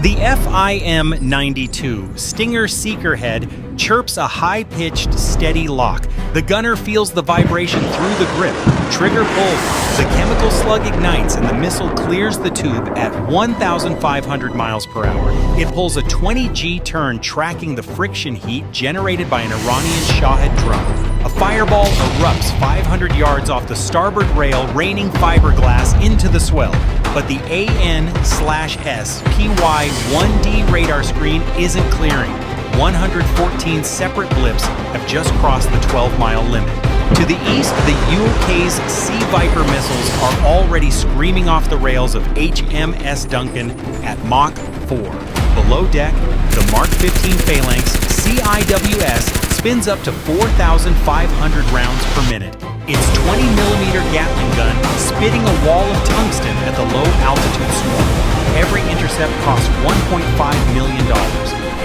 The FIM-92 Stinger Seeker head chirps a high-pitched, steady lock. The gunner feels the vibration through the grip. Trigger pulled. The chemical slug ignites and the missile clears the tube at 1,500 miles per hour. It pulls a 20G turn, tracking the friction heat generated by an Iranian Shahed drum. A fireball erupts 500 yards off the starboard rail, raining fiberglass into the swell. But the AN/S PY-1D radar screen isn't clearing. 114 separate blips have just crossed the 12-mile limit. To the east, the UK's Sea Viper missiles are already screaming off the rails of HMS Duncan at Mach 4. Below deck, the Mark 15 Phalanx CIWS spins up to 4,500 rounds per minute. Its 20mm Gatling gun spitting a wall of tungsten at the low-altitude swarm. Every intercept costs $1.5 million.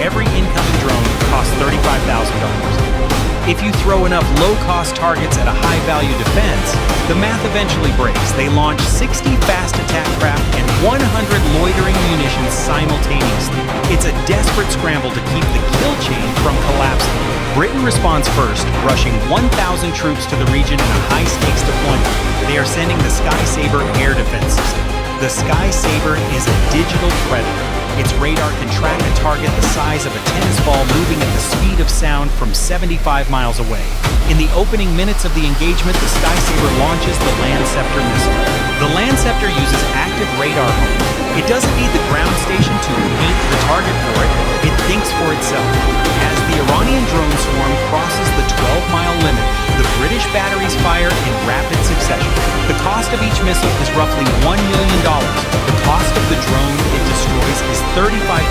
Every incoming drone costs $35,000. If you throw enough low-cost targets at a high-value defense, the math eventually breaks. They launch 60 fast attack craft and 100 loitering munitions simultaneously. It's a desperate scramble to keep the kill chain from collapsing. Britain responds first, rushing 1,000 troops to the region in a high-stakes deployment. They are sending the Sky Sabre air defense system. The Sky Sabre is a digital predator. Its radar can track a target the size of a tennis ball moving at the speed of sound from 75 miles away. In the opening minutes of the engagement, the Sky Sabre launches the Landscepter missile. The Landscepter uses active radar mode. It doesn't need the ground station to paint the target for it. It thinks for itself. As the Iranian drone swarm crosses the 12-mile limit, the British batteries fire in rapid succession. The cost of each missile is roughly $1 million. The cost of the drone it destroys is $35,000.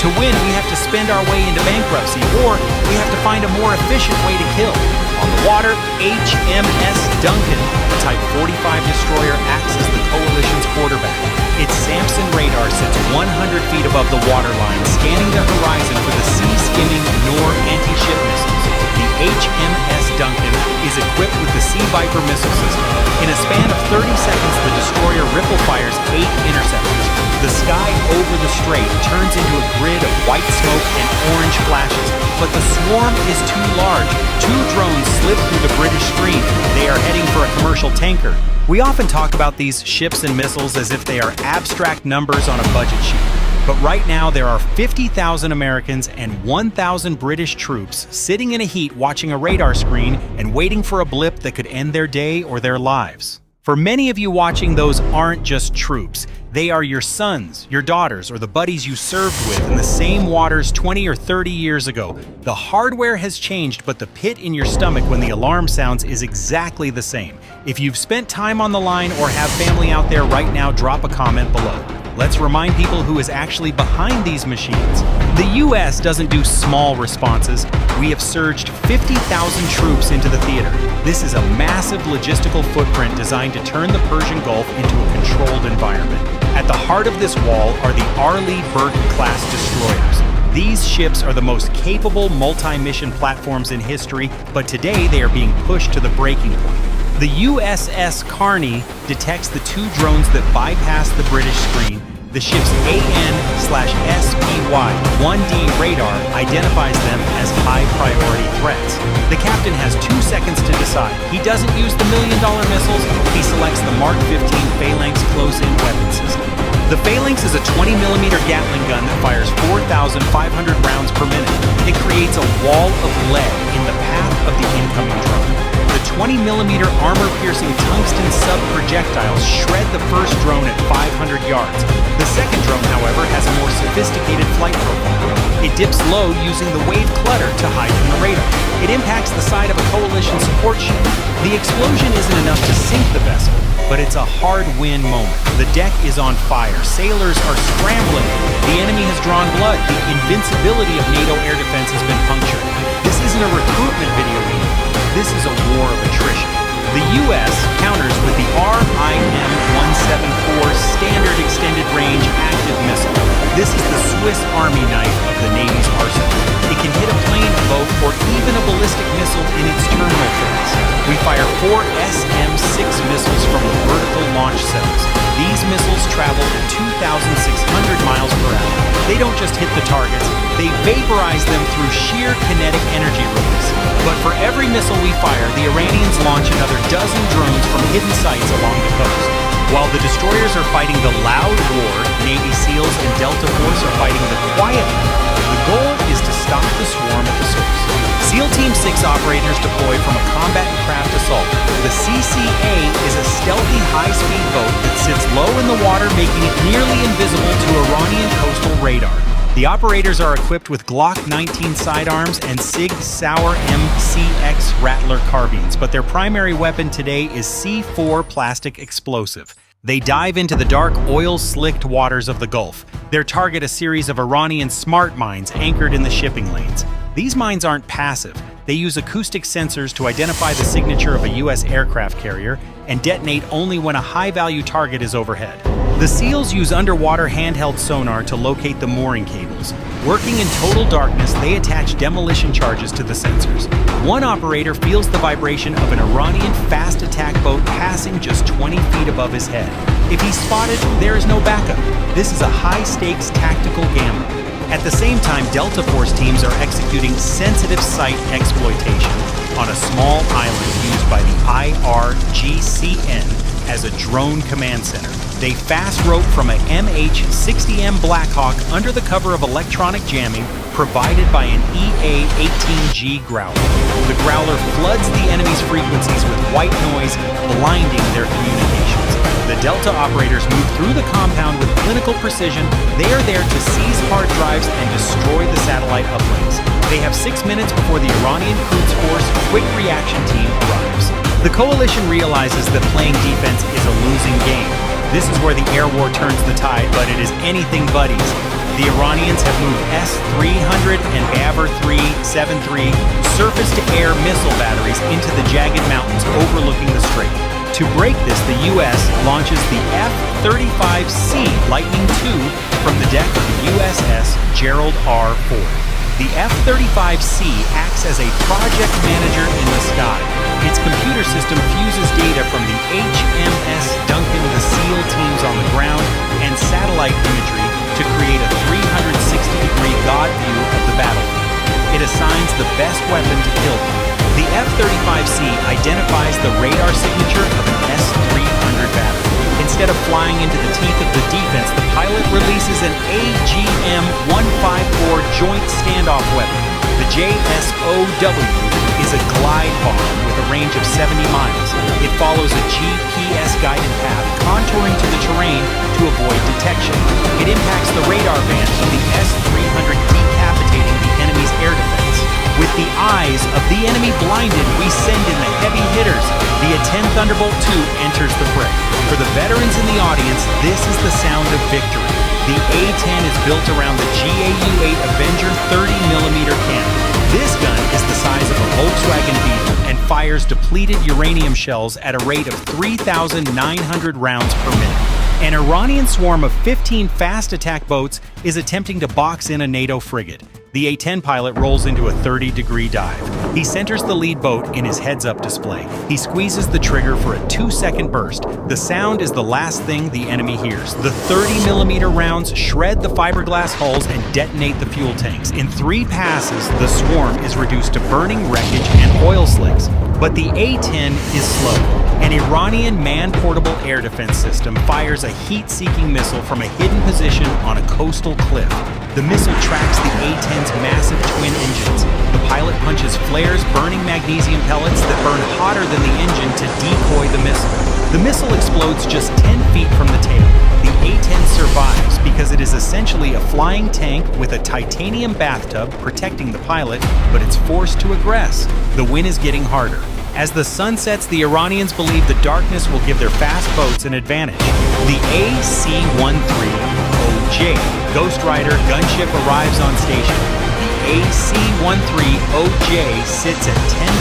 To win, we have to spend our way into bankruptcy, or we have to find a more efficient way to kill. On the water, HMS Duncan, a Type 45 destroyer, acts as the coalition's quarterback. Its Samson radar sits 100 feet above the waterline, scanning the horizon for the sea-skimming NOR anti-ship missiles. The HMS Duncan is equipped with the Sea Viper missile system. In a span of 30 seconds, the destroyer ripple fires 8 interceptors. The sky over the strait turns into a grid of white smoke and orange flashes, but the swarm is too large. 2 drones slip through the British screen. They are heading for a commercial tanker. We often talk about these ships and missiles as if they are abstract numbers on a budget sheet. But right now, there are 50,000 Americans and 1,000 British troops sitting in a heat watching a radar screen and waiting for a blip that could end their day or their lives. For many of you watching, those aren't just troops. They are your sons, your daughters, or the buddies you served with in the same waters 20 or 30 years ago. The hardware has changed, but the pit in your stomach when the alarm sounds is exactly the same. If you've spent time on the line or have family out there right now, drop a comment below. Let's remind people who is actually behind these machines. The US doesn't do small responses. We have surged 50,000 troops into the theater. This is a massive logistical footprint designed to turn the Persian Gulf into a controlled environment. At the heart of this wall are the Arleigh Burke-class destroyers. These ships are the most capable multi-mission platforms in history, but today they are being pushed to the breaking point. The USS Carney detects the 2 drones that bypass the British screen. The ship's AN/SPY-1D radar identifies them as high-priority threats. The captain has 2 seconds to decide. He doesn't use the million-dollar missiles. He selects the Mark 15 Phalanx close-in weapon system. The Phalanx is a 20mm Gatling gun that fires 4,500 rounds per minute. It creates a wall of lead in the path of the incoming drone. The 20mm armor-piercing tungsten sub-projectiles shred the first drone at 500 yards. The second drone, however, has a more sophisticated flight profile. It dips low using the wave clutter to hide from the radar. It impacts the side of a coalition support ship. The explosion isn't enough to sink the vessel, but it's a hard-win moment. The deck is on fire. Sailors are scrambling. The enemy has drawn blood. The invincibility of NATO air defense has been punctured. This isn't a recruitment video game. This is a war of attrition. The U.S. counters with the RIM-174 Standard Extended Range Active Missile. This is the Swiss Army knife of the Navy's arsenal. It can hit a plane, a boat, or even a ballistic missile in its terminal phase. We fire 4 SM-6 missiles from the vertical launch cells. These missiles travel at 2,600 miles per they don't just hit the targets, they vaporize them through sheer kinetic energy release. But for every missile we fire, the Iranians launch another dozen drones from hidden sites along the coast. While the destroyers are fighting the loud war, Navy SEALs and Delta Force are fighting the quiet war. The goal is to stop the swarm at the source. SEAL Team 6 operators deploy from a combat craft assault. The CCA is a stealthy high-speed boat that sits low in the water, making it nearly invisible to Iranian coastal radar. The operators are equipped with Glock 19 sidearms and Sig Sauer MCX Rattler carbines, but their primary weapon today is C4 plastic explosive. They dive into the dark, oil-slicked waters of the Gulf. Their target a series of Iranian smart mines anchored in the shipping lanes. These mines aren't passive. They use acoustic sensors to identify the signature of a U.S. aircraft carrier and detonate only when a high-value target is overhead. The SEALs use underwater handheld sonar to locate the mooring cables. Working in total darkness, they attach demolition charges to the sensors. One operator feels the vibration of an Iranian fast attack boat passing just 20 feet above his head. If he's spotted, there is no backup. This is a high-stakes tactical gamble. At the same time, Delta Force teams are executing sensitive site exploitation on a small island used by the IRGCN as a drone command center. They fast rope from a MH-60M Blackhawk under the cover of electronic jamming provided by an EA-18G Growler. The Growler floods the enemy's frequencies with white noise, blinding their communications. The Delta operators move through the compound with clinical precision. They are there to seize hard drives and destroy the satellite uplinks. They have 6 minutes before the Iranian Quds Force Quick Reaction Team arrives. The coalition realizes that playing defense is a losing game. This is where the air war turns the tide, but it is anything buddies. The Iranians have moved S-300 and Bavar-373 surface-to-air missile batteries into the jagged mountains overlooking the strait. To break this, the U.S. launches the F-35C Lightning II from the deck of the USS Gerald R. Ford. The F-35C acts as a project manager in the sky. Its computer system fuses data from the HMS Duncan, the SEAL teams on the ground, and satellite imagery to create a 360-degree God view of the battlefield. It assigns the best weapon to kill them. The F-35C identifies the radar signature of an S-300 battery. Instead of flying into the teeth of the defense, the pilot releases an AGM-154 joint standoff weapon. The JSOW is a glide bomb with a range of 70 miles. It follows a GPS-guided path, contouring to the terrain to avoid detection. It impacts the radar band of the S-300, decapitating the enemy's air defense. With the eyes of the enemy blinded, we send in the heavy hitters. The A-10 Thunderbolt II enters the fray. For the veterans in the audience, this is the sound of victory. The A-10 is built around the GAU-8 Avenger 30mm cannon. This gun is the size of a Volkswagen Beetle and fires depleted uranium shells at a rate of 3,900 rounds per minute. An Iranian swarm of 15 fast attack boats is attempting to box in a NATO frigate. The A-10 pilot rolls into a 30-degree dive. He centers the lead boat in his heads-up display. He squeezes the trigger for a 2-second burst. The sound is the last thing the enemy hears. The 30mm rounds shred the fiberglass hulls and detonate the fuel tanks. In 3 passes, the swarm is reduced to burning wreckage and oil slicks. But the A-10 is slow. An Iranian man-portable air defense system fires a heat-seeking missile from a hidden position on a coastal cliff. The missile tracks the A-10's massive twin engines. The pilot punches flares, burning magnesium pellets that burn hotter than the engine to decoy the missile. The missile explodes just 10 feet from the tail. The A-10 survives because it is essentially a flying tank with a titanium bathtub protecting the pilot, but it's forced to aggress. The wind is getting harder. As the sun sets, the Iranians believe the darkness will give their fast boats an advantage. The AC-13OJ Ghost Rider gunship arrives on station. The AC-13OJ sits at 10,000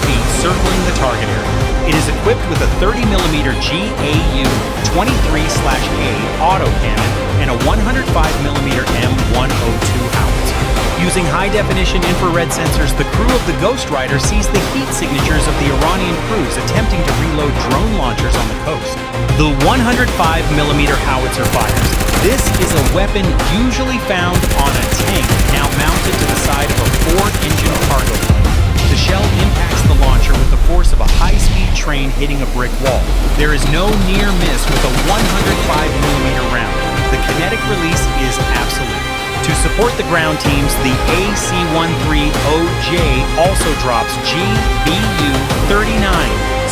feet circling the target area. It is equipped with a 30mm GAU-23/A autocannon and a 105mm M102 howitzer. Using high-definition infrared sensors, the crew of the Ghost Rider sees the heat signatures of the Iranian crews attempting to reload drone launchers on the coast. The 105mm howitzer fires. This is a weapon usually found on a tank, now mounted to the side of a Ford-engine cargo plane. The shell impacts the launcher with the force of a high-speed train hitting a brick wall. There is no near miss with a 105mm round. The kinetic release is absolute. To support the ground teams, the AC-13OJ also drops GBU-39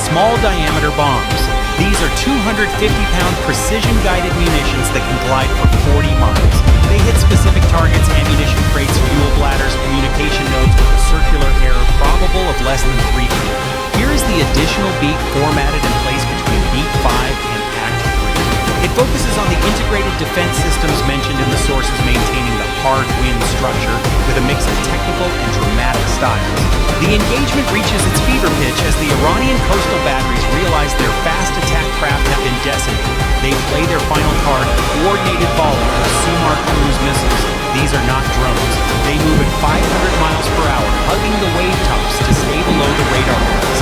small-diameter bombs. These are 250-pound precision-guided munitions that can glide for 40 miles. They hit specific targets, ammunition crates, fuel bladders, communication nodes with a circular error probable of less than 3 feet. Here is the additional beak formatted in place between Beak 5 and Act 3. It focuses on the integrated defense systems mentioned in the sources, maintaining the hard wind structure with a mix of technical and dramatic styles. The engagement reaches its fever pitch as the Iranian coastal batteries realize their fast attack craft have been decimated. They play their final card, a coordinated volley of Sumar cruise missiles. These are not drones. They move at 500 miles per hour, hugging the wave tops to stay below the radar lines.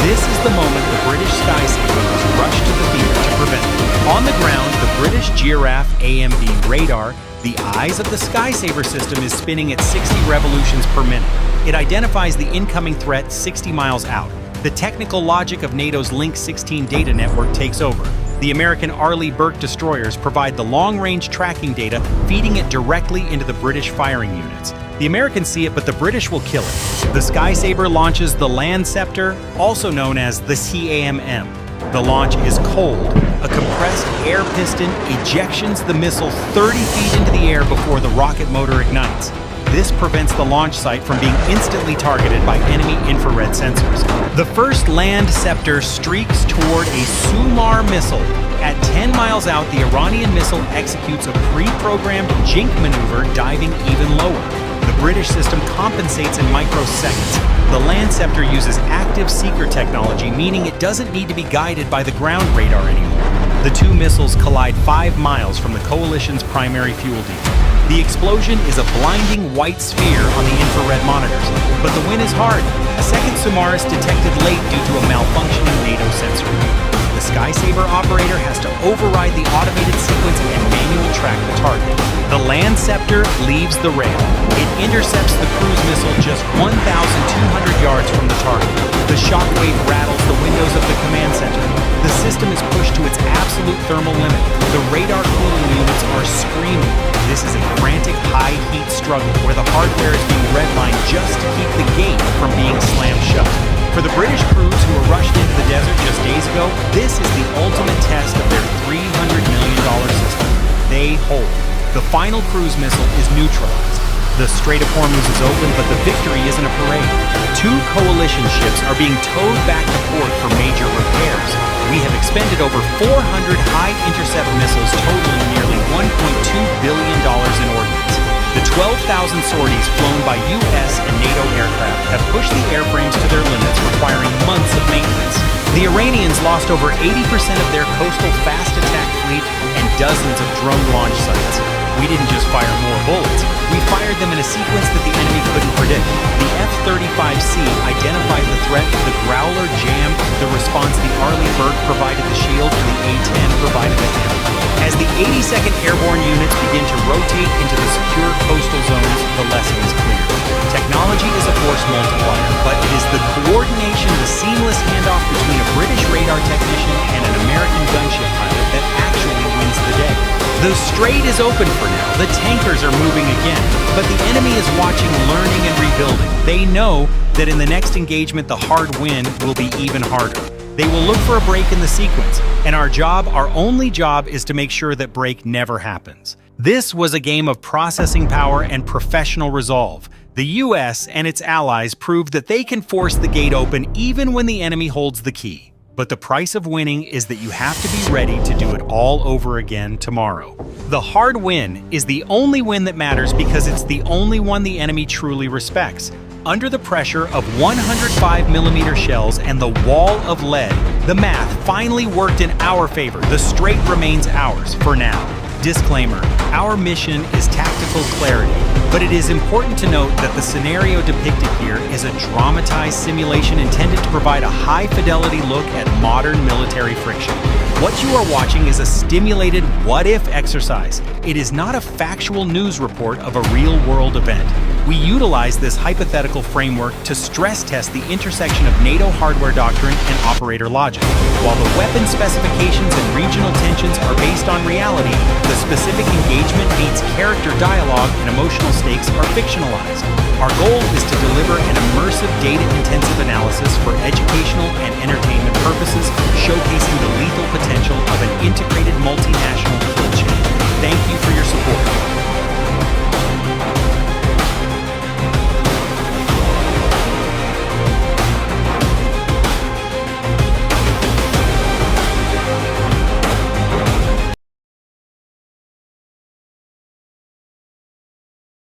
This is the moment the British Sky Saber rushed to the field to prevent it. On the ground, the British Giraffe AMB radar, the eyes of the Sky Saber system, is spinning at 60 revolutions per minute. It identifies the incoming threat 60 miles out. The technical logic of NATO's Link 16 data network takes over. The American Arleigh Burke destroyers provide the long-range tracking data, feeding it directly into the British firing units. The Americans see it, but the British will kill it. The Sky Saber launches the Land Scepter, also known as the CAMM. The launch is cold. A compressed air piston ejections the missile 30 feet into the air before the rocket motor ignites. This prevents the launch site from being instantly targeted by enemy infrared sensors. The first Land Scepter streaks toward a Sumar missile. At 10 miles out, the Iranian missile executes a pre-programmed jink maneuver, diving even lower. The British system compensates in microseconds. The Land Scepter uses active seeker technology, meaning it doesn't need to be guided by the ground radar anymore. The two missiles collide 5 miles from the coalition's primary fuel depot. The explosion is a blinding white sphere on the infrared monitors, but the win is hard. A second Sumar is detected late due to a malfunctioning NATO sensor. The Sky Saber operator has to override the automated sequence and manual track the target. The Land Scepter leaves the rail. It intercepts the cruise missile just 1,200 yards from the target. The shockwave rattles the windows of the command center. The system is pushed to its absolute thermal limit. The radar cooling units are screaming. This is a frantic high-heat struggle where the hardware is being redlined just to keep the gate from being slammed shut. For the British crews who were rushed into the desert just days ago, this is the ultimate test of their $300 million system. They hold. The final cruise missile is neutralized. The Strait of Hormuz is open, but the victory isn't a parade. 2 coalition ships are being towed back to port for major repairs. We have expended over 400 high-intercept missiles totaling nearly $1.2 billion in ordnance. The 12,000 sorties flown by U.S. and NATO aircraft have pushed the airframes to their limits, requiring months of maintenance. The Iranians lost over 80% of their coastal fast attack fleet and dozens of drone launch sites. We didn't just fire more bullets, we fired them in a sequence that the enemy couldn't predict. The F-35C identified the threat, the Growler jammed the response, the Arleigh Burke provided the shield, and the A-10 provided the hammer. As the 82nd Airborne units begin to rotate into the secure coastal zones, the lesson is clear. Technology is a force multiplier, but it is the coordination, the seamless handoff between a British radar technician and an American gunship pilot that actually wins the day. The strait is open for now, the tankers are moving again, but the enemy is watching, learning, and rebuilding. They know that in the next engagement, the hard win will be even harder. They will look for a break in the sequence, and our only job is to make sure that break never happens. This was a game of processing power and professional resolve. The US and its allies proved that they can force the gate open even when the enemy holds the key. But the price of winning is that you have to be ready to do it all over again tomorrow. The hard win is the only win that matters because it's the only one the enemy truly respects. Under the pressure of 105mm shells and the wall of lead, the math finally worked in our favor. The strait remains ours for now. Disclaimer: our mission is tactical tactical clarity. But it is important to note that the scenario depicted here is a dramatized simulation intended to provide a high-fidelity look at modern military friction. What you are watching is a stimulated what-if exercise. It is not a factual news report of a real-world event. We utilize this hypothetical framework to stress test the intersection of NATO hardware doctrine and operator logic. While the weapon specifications and regional tensions are based on reality, the specific engagement meets character dialogue and emotional stakes are fictionalized. Our goal is to deliver an immersive data-intensive analysis for educational and entertainment